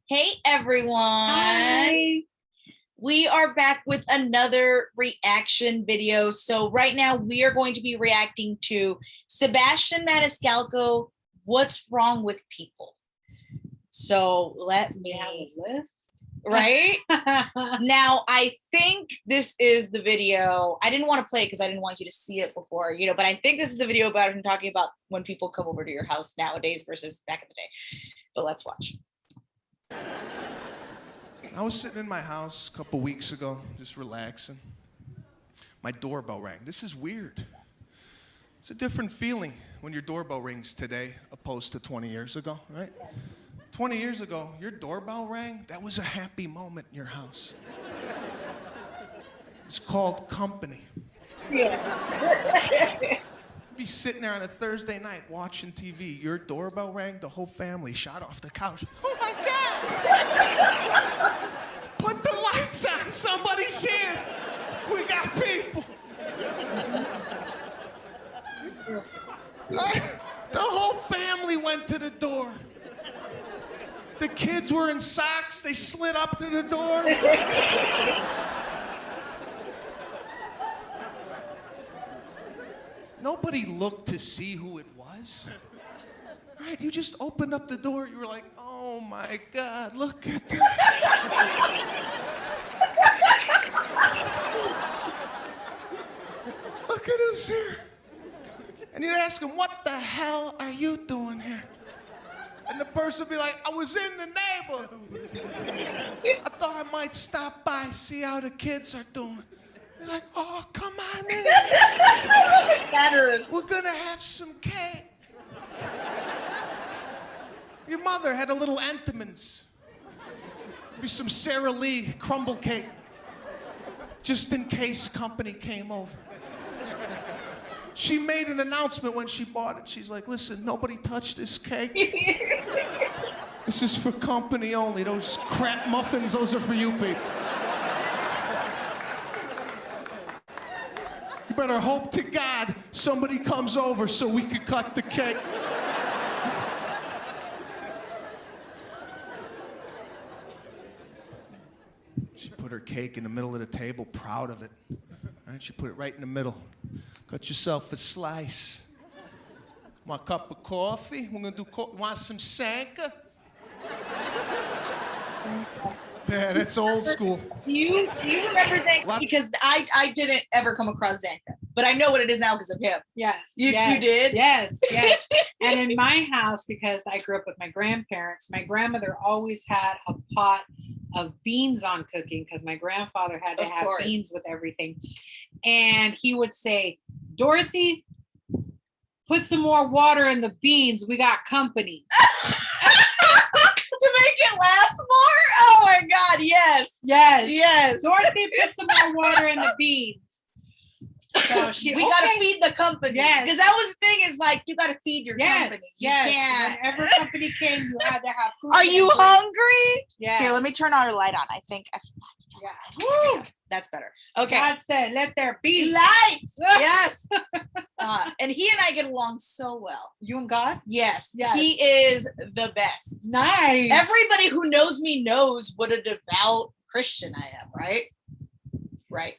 Hey everyone. Hi. We are back with another reaction video. So right now we are going to be reacting to Sebastian Maniscalco, What's Wrong with People? So let me have a list. Right? Now, I think this is the video. I didn't want to play it because I didn't want you to see it before, but I think this is the video about him talking about when people come over to your house nowadays versus back in the day. But let's watch. I was sitting in my house a couple weeks ago, just relaxing. My doorbell rang. This is weird. It's a different feeling when your doorbell rings today opposed to 20 years ago, right? 20 years ago, your doorbell rang. That was a happy moment in your house. It's called company. Yeah. You'd be sitting there on a Thursday night watching TV. Your doorbell rang, the whole family shot off the couch. Oh my God! Put the lights on, somebody's here. We got people. The whole family went to the door. The kids were in socks, they slid up to the door. Nobody looked to see who it was. Right? You just opened up the door, you were like, oh my God, look at that. Look at who's here. And you'd ask them, what the hell are you doing here? And the person would be like, I was in the neighborhood. I thought I might stop by, see how the kids are doing. They're like, oh, come on in. We're gonna have some cake. Your mother had a little Entenmann's. Maybe some Sara Lee crumble cake. Just in case company came over. She made an announcement when she bought it. She's like, listen, nobody touch this cake. This is for company only. Those crap muffins, those are for you people. You better hope to God somebody comes over so we could cut the cake. She put her cake in the middle of the table, proud of it. Right? She put it right in the middle. Got yourself a slice. Want a cup of coffee? We're gonna do want some Sanka? Yeah, that's old school. Do you remember Zanka? Because I didn't ever come across Zanka, but I know what it is now because of him. Yes. You did? Yes. And in my house, because I grew up with my grandparents, my grandmother always had a pot of beans on cooking because my grandfather had to have beans with everything. And he would say, Dorothy, put some more water in the beans. We got company. To make it last more? Oh my God, yes. Yes. Dorothy, put some more water in the beans. So we gotta feed the company. Yes. Because that was the thing, is like, you gotta feed your company. Yes. Whenever company came, you had to have food. Are you hungry? Yeah. Here, let me turn our light on. I think Woo. That's better. Okay. God said, let there be light. Yes. And he and I get along so well. You and God? Yes. Yes. He is the best. Nice. Everybody who knows me knows what a devout Christian I am, right? Right.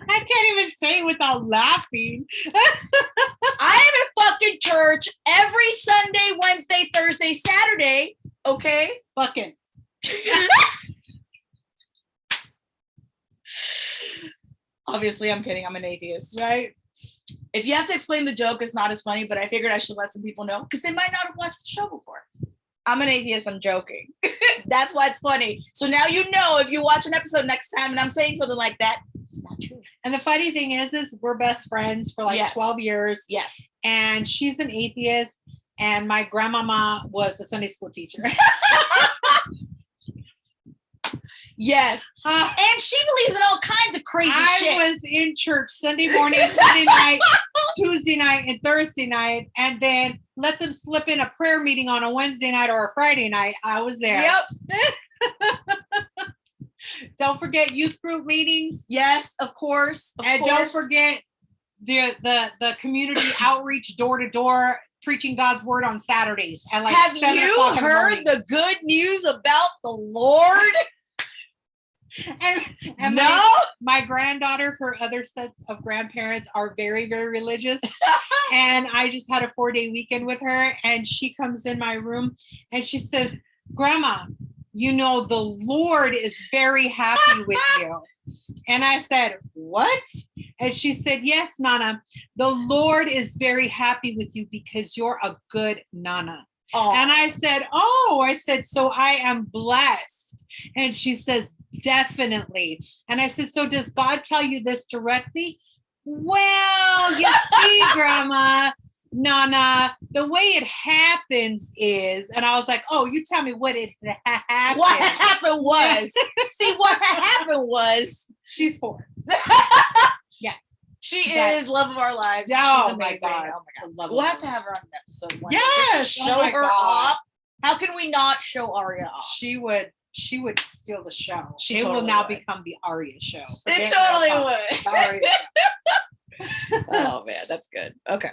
I can't even say it without laughing. I am in fucking church every Sunday, Wednesday, Thursday, Saturday. Okay? Fucking. Obviously, I'm kidding. I'm an atheist. Right? If you have to explain the joke, it's not as funny, but I figured I should let some people know because they might not have watched the show before. I'm an atheist. I'm joking. That's why it's funny. So now you know, if you watch an episode next time and I'm saying something like that, it's not true. And the funny thing is we're best friends for like 12 years. Yes. And she's an atheist, and my grandmama was a Sunday school teacher. Yes. And she believes in all kinds of crazy shit. I was in church Sunday morning, Sunday night, Tuesday night, and Thursday night, and then let them slip in a prayer meeting on a Wednesday night or a Friday night. I was there. Yep. Don't forget youth group meetings. Yes, of course. Don't forget the community outreach door to door preaching God's word on Saturdays. And like, have you heard the good news about the Lord? And no, my granddaughter, her other sets of grandparents are very, very religious. And I just had a 4-day weekend with her, and she comes in my room and she says, Grandma, you know, the Lord is very happy with you. And I said, what? And she said, yes, Nana, the Lord is very happy with you because you're a good Nana. Oh. And I said, so I am blessed. And she says, definitely. And I said, so does God tell you this directly? Well, you see, Grandma, Nana, the way it happens is, and I was like, oh, you tell me what it happened. What happened was, what happened was, she's 4. Yeah. She is love of our lives. Oh, she's amazing. My God. Oh my God. Love we'll have to have her on an episode one. Yes. Just to show her off. How can we not show Aria off? She would steal the show. She it totally will now would. become the Aria show. It totally would. The Aria show. Oh man, that's good. Okay.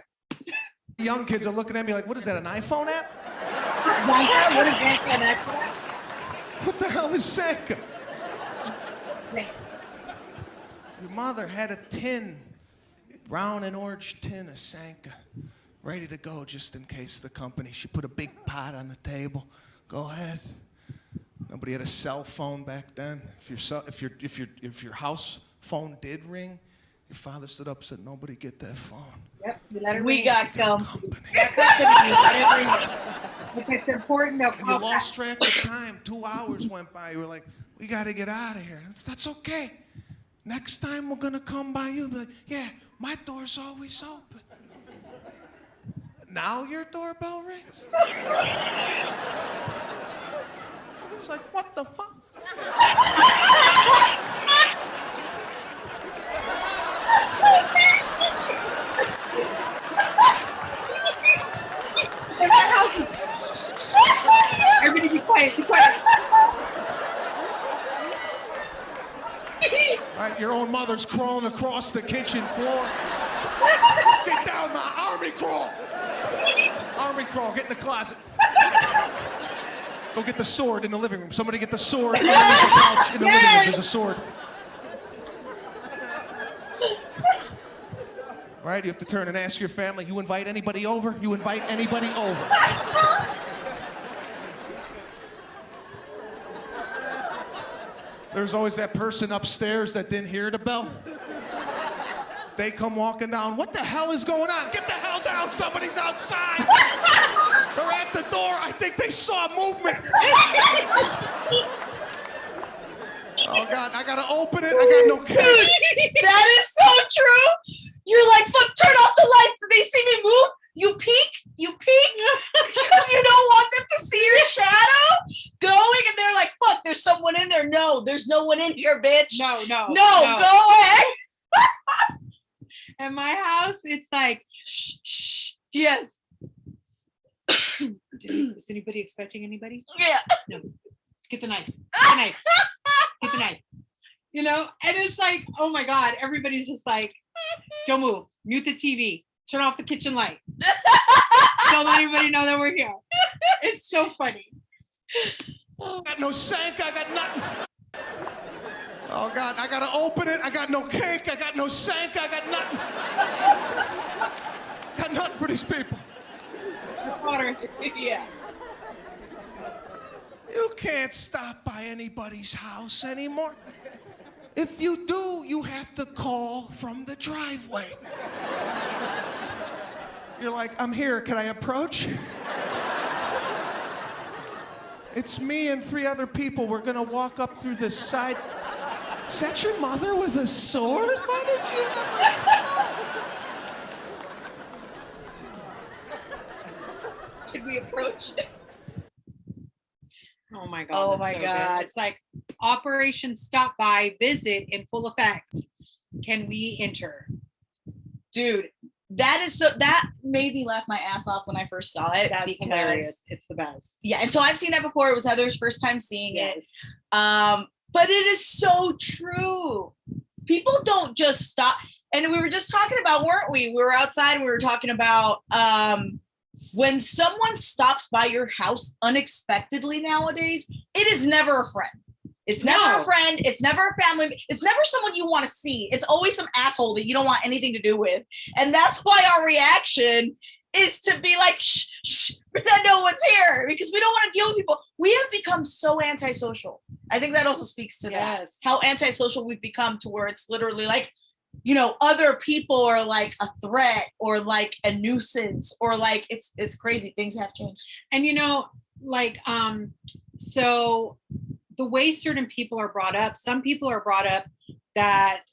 Young kids are looking at me like, what is that, an iPhone app? What is that? What the hell is Sanka? Your mother had a tin, brown and orange tin of Sanka, ready to go just in case the company. She put a big pot on the table. Go ahead. Nobody had a cell phone back then. If your house phone did ring, your father stood up and said, "Nobody get that phone." Yep, we let it we ring. got company. If it's important, they'll and you lost track of time. 2 hours went by. You were like, "We got to get out of here." That's okay. Next time we're gonna come by you, be like, "Yeah, my door's always open." Now your doorbell rings. It's like, what the fuck? Everybody be quiet, be quiet. All right, your own mother's crawling across the kitchen floor. Get down the army crawl. Army crawl, get in the closet. Go get the sword in the living room. Somebody get the sword underneath the couch in the living room. There's a sword. All right, you have to turn and ask your family, you invite anybody over? You invite anybody over? There's always that person upstairs that didn't hear the bell. They come walking down. What the hell is going on? Get the hell down. Somebody's outside. They're at the door. I think they saw movement. Oh, God. I got to open it. I got no key. That is so true. You're like, look, turn off the light. They see me move. You peek because you don't want them to see your shadow going. And they're like, fuck, there's someone in there. No, there's no one in here, bitch. No, go ahead. At my house, it's like, shh, yes. Is anybody expecting anybody? Yeah. No. Get the knife. Get the knife. You know, and it's like, oh my God, everybody's just like, don't move. Mute the TV. Turn off the kitchen light. Don't let anybody know that we're here. It's so funny. I got no Sanka. I got nothing. Oh, God, I got to open it. I got no cake. I got no Sanka. I got nothing. Got nothing for these people. Water. Yeah. You can't stop by anybody's house anymore. If you do, you have to call from the driveway. You're like, I'm here. Can I approach? It's me and 3 other people. We're going to walk up through this side. Is that your mother with a sword? Why did you have Can we approach it? Oh my God. Oh my God. Good. It's like Operation Stop By Visit in full effect. Can we enter? Dude, that made me laugh my ass off when I first saw it. That's hilarious. It's the best. Yeah, and so I've seen that before. It was Heather's first time seeing it. But it is so true. People don't just stop. And we were just talking about, weren't we? We were outside and we were talking about when someone stops by your house unexpectedly nowadays, it is never a friend. It's never a friend. It's never a family. It's never someone you want to see. It's always some asshole that you don't want anything to do with. And that's why our reaction is to be like, shh, shh, pretend no one's here, because we don't want to deal with people. We have become so antisocial. I think that also speaks to that. How antisocial we've become, to where it's literally like, you know, other people are like a threat or like a nuisance, or like it's crazy. Things have changed. And you know, like so the way certain people are brought up, some people are brought up that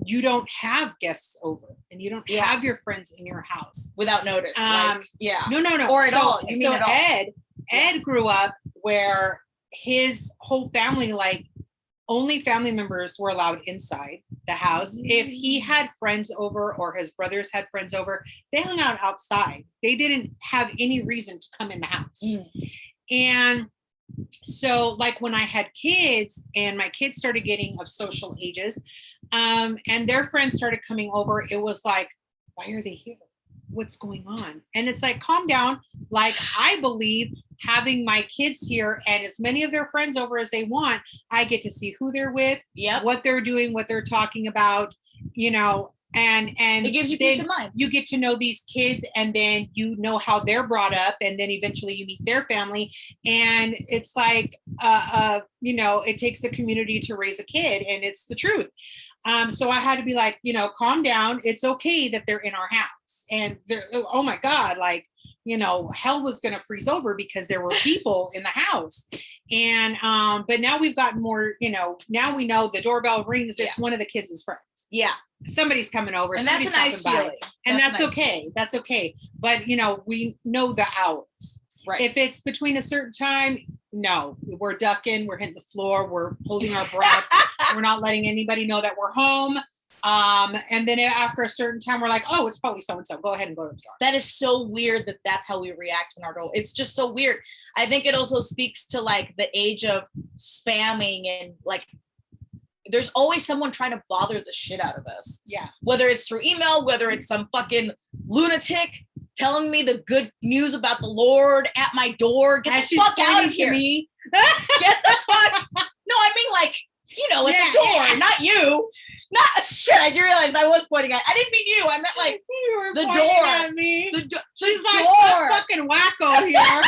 you don't have guests over and you don't have your friends in your house without notice. No, or at all. You mean so at all. Ed grew up where his whole family, like, only family members were allowed inside the house. If he had friends over or his brothers had friends over, they hung out outside. They didn't have any reason to come in the house. And so, like, when I had kids and my kids started getting of social ages, and their friends started coming over, it was like, why are they here? What's going on? And it's like, calm down. Like, I believe having my kids here and as many of their friends over as they want, I get to see who they're with, what they're doing, what they're talking about, you know, and it gives you peace of mind. You get to know these kids, and then you know how they're brought up, and then eventually you meet their family. And it's like, you know, it takes a community to raise a kid, and it's the truth. So I had to be like, you know, calm down. It's okay that they're in our house. And they're, oh my God, like, you know, hell was going to freeze over because there were people in the house. And, but now we've gotten more, you know, now we know the doorbell rings. It's one of the kids' friends. Yeah. Somebody's coming over. And that's a nice feeling. And that's okay. That's okay. But, you know, we know the hours. Right. If it's between a certain time, no, we're ducking, we're hitting the floor, we're holding our breath. We're not letting anybody know that we're home. And then after a certain time, we're like, oh, it's probably so-and-so. Go ahead and go to the door. That is so weird that that's how we react in our role. It's just so weird. I think it also speaks to like the age of spamming, and like, there's always someone trying to bother the shit out of us. Yeah. Whether it's through email, whether it's some fucking lunatic telling me the good news about the Lord at my door. Get the fuck out of here. Me. Get the fuck. No, I mean, like, you know, at the door, not you. Not shit. I realized I was pointing at. I didn't mean you. I meant like you were the pointing door. At me. She's like, door. Fucking wacko here.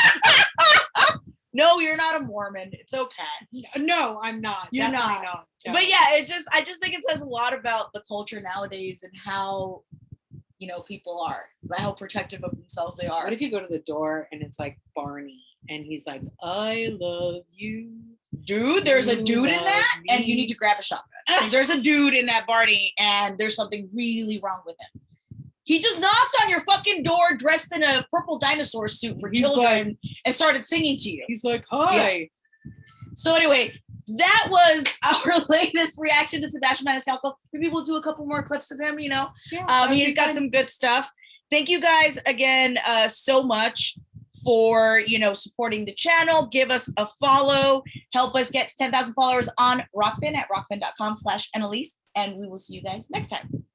No, you're not a Mormon. It's okay. No, I'm not. You're Definitely not. No. But yeah, I just think it says a lot about the culture nowadays and how, you know, people are, how protective of themselves they are. What if you go to the door and it's like Barney and he's like, I love you. Dude, there's a dude in that, and you need to grab a shotgun. Because there's a dude in that Barney, and there's something really wrong with him. He just knocked on your fucking door dressed in a purple dinosaur suit for children and started singing to you. He's like, hi. Yeah. So anyway, that was our latest reaction to Sebastian Maniscalco. Maybe we'll do a couple more clips of him, you know. Yeah, he's got some good stuff. Thank you guys again so much for, you know, supporting the channel. Give us a follow. Help us get to 10,000 followers on Rockfin at rockfin.com/Annalise. And we will see you guys next time.